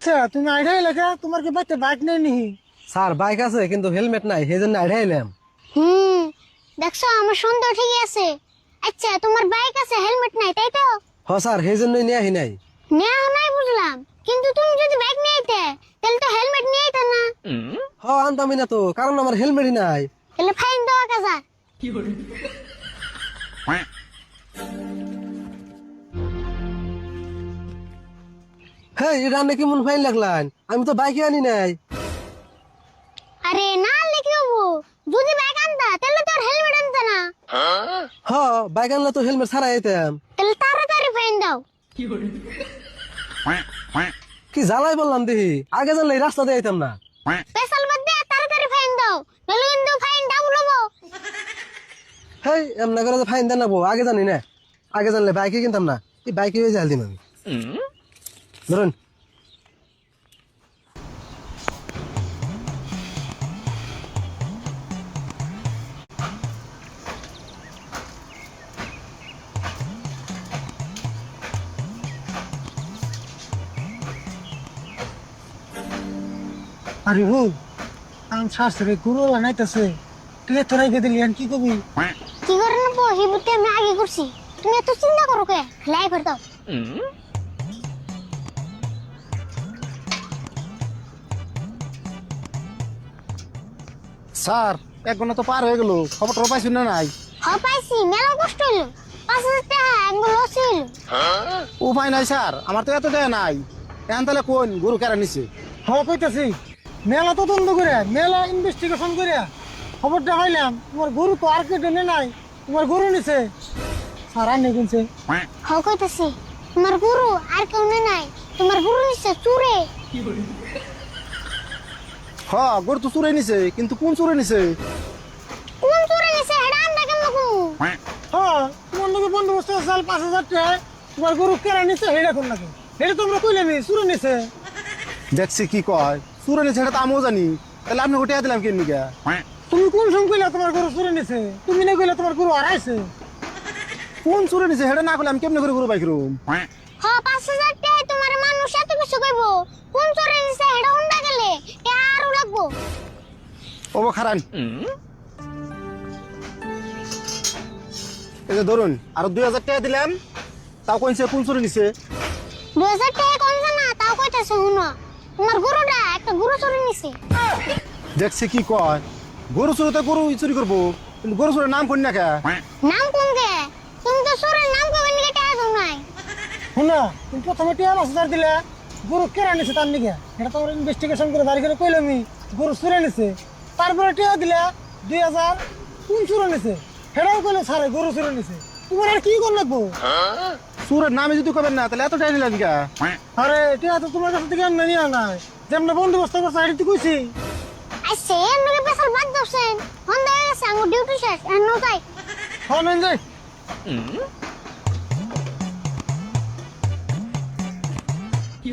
আচ্ছা তুমি আইডাই লেখা তোমার কি বাচ্চা বাইক নেই নি? স্যার বাইক আছে কিন্তু হেলমেট নাই, সেই জন্য আইডা এলাম। দেখছো আমার সুন্দর ঠিকই আছে। আচ্ছা তোমার বাইক আছে হেলমেট নাই তাই তো? হ স্যার, সেই জন্যই নিয়ে আহি নাই। নেওয়া নাই বুঝলাম, কিন্তু তুমি যদি বাইক নিয়ে আইতে তাহলে তো হেলমেট নিয়ে আইতে না। হ আনতামই না তো, কারণ আমার হেলমেটই নাই। তাহলে ফাইন দেওয়া কাজা। হ্যাঁ, এটা আপনি কেমন ফাইন লাগলাম? আমি তো বাইকে আনি নাই। আরে না আনলে কি হবো, যদি বাইক আনতা তাহলে তোর হেলমেট আনতে না। হ, বাইক আনলে তো হেলমেট ছাড়াই যেতাম। তাহলে তাড়াতাড়ি ফাইন দাও। কি জ্বালাই বললাম দেখি, আগে জানলে এই রাস্তা দিয়ে যেতাম না। স্পেশাল বাদ দে, তাড়াতাড়ি ফাইন দাও, নাহলে কিন্তু ফাইন ডাবল হবো। হেই, এমন করে ফাইন দেন না বউ, আগে জানি না। আগে জানলে বাইকে কিনতাম না, এই বাইকে হয়ে জাল দিম আমি। ধরুন। আরে হো আমি শাস্ত্রে গুরু নাইতেছে, তুই এত রেখে দিলি আর কি কবি? কি করে নেবো এই বুদ্ধি আমি আগে করছি, তুমি এত চিন্তা করো কে? লাই করে দাও। স্যার 1 ঘন্টা তো পার হয়ে গেল, খবরটা পাইছি না নাই? পাইছি, মেলা কষ্ট হইলো, 5,000 টাকা একবার লস হইলো। উপায় নাই স্যার, আমার তো এত টাকা নাই। এখন তাহলে কোন গরু কেরা নিছে? হ্যাঁ কইতাছি, মেলা তদন্ত করে মেলা ইনভেস্টিগেশন করে খবরটা পাইলাম তোমার গরু তো আর কেটে নাই, তোমার গরু নিছে। স্যার আনে কিনছে। কইতাছি তোমার গুরু আর কেউ নাই, তোমার গুরু নিচ্ছে চুরে। হ, গরু তো চুরে নিছে, কিন্তু কোন চুরে নিছে? কোন চুরে নিচ্ছে এটা আমরা কেমন কমু? হ্যাঁ তোমার লোকের বন্দোবস্ত চাল 5,000 টাকা, তোমার গরু কেরা নিছে হেটা কোন লাগে, এটা তোমরা কইলামি চুরে নিছে। দেখছি কি কয় চুরে নিছে, এটা তো আমিও জানি। তাহলে আপনি গোটিয়া দিলাম কেন নিকা? তুমি কোন সময় কইলা তোমার গরু চুরে নিছে? তুমি না কইলা তোমার গরু হারাইছে? কোন চুরে নিছে সেটা না করলে আমি কেমনে করে গরু বাইকরুম? 5,000 টাকা তোমার মানুষ এত কিছু কইব, কোন চুরে নিচ্ছে এটা হুন্ডা গেলে আরো লাগবো। ও খারান, এই যে ধরুন আরো 2,000 টাকা দিলাম, তাও কইছে কোন চুরে নিছে? 2,000 টাকা কমছে না, তাও কইতাছে শুনো, তোমার গরুটা একটা গরু চুরে নিছে। দেখছি কি কয়, গরু চুরি তো গরু চুরি করবো, কিন্তু গরু চুরের নাম কোন না কে? নাম কোন গে? তুমি তো চোরের নাম কবে নিকে টাকা দাও নাই। শুনো, তুমি প্রথমে টিয়া 5,000 দিলে গরু কেরা নিছে তার নিকে, এটা তোমার ইনভেস্টিগেশন করে বাড়ি করে কইলামি গরু চুরে নিছে। তারপরে টিয়া দিলে 2,000 কোন চুরে নিছে সেটাও কইলে সারে গরু চুরে নিছে। তোমার আর কি কোন লাগবো? চুরের নামে যদি কবেন না তাহলে এত টাকা নিলেন কে? আরে টিয়া তো তোমার কাছ থেকে এমনি নিয়ে নাই, যেমন বন্দোবস্ত করছে আইডি কইছি। আইছে এমনি পেছাল বাদ দছেন, হন্দা গেছে আমার ডিউটি শেষ আর নো যাই। হ্যাঁ নেন যাই। কি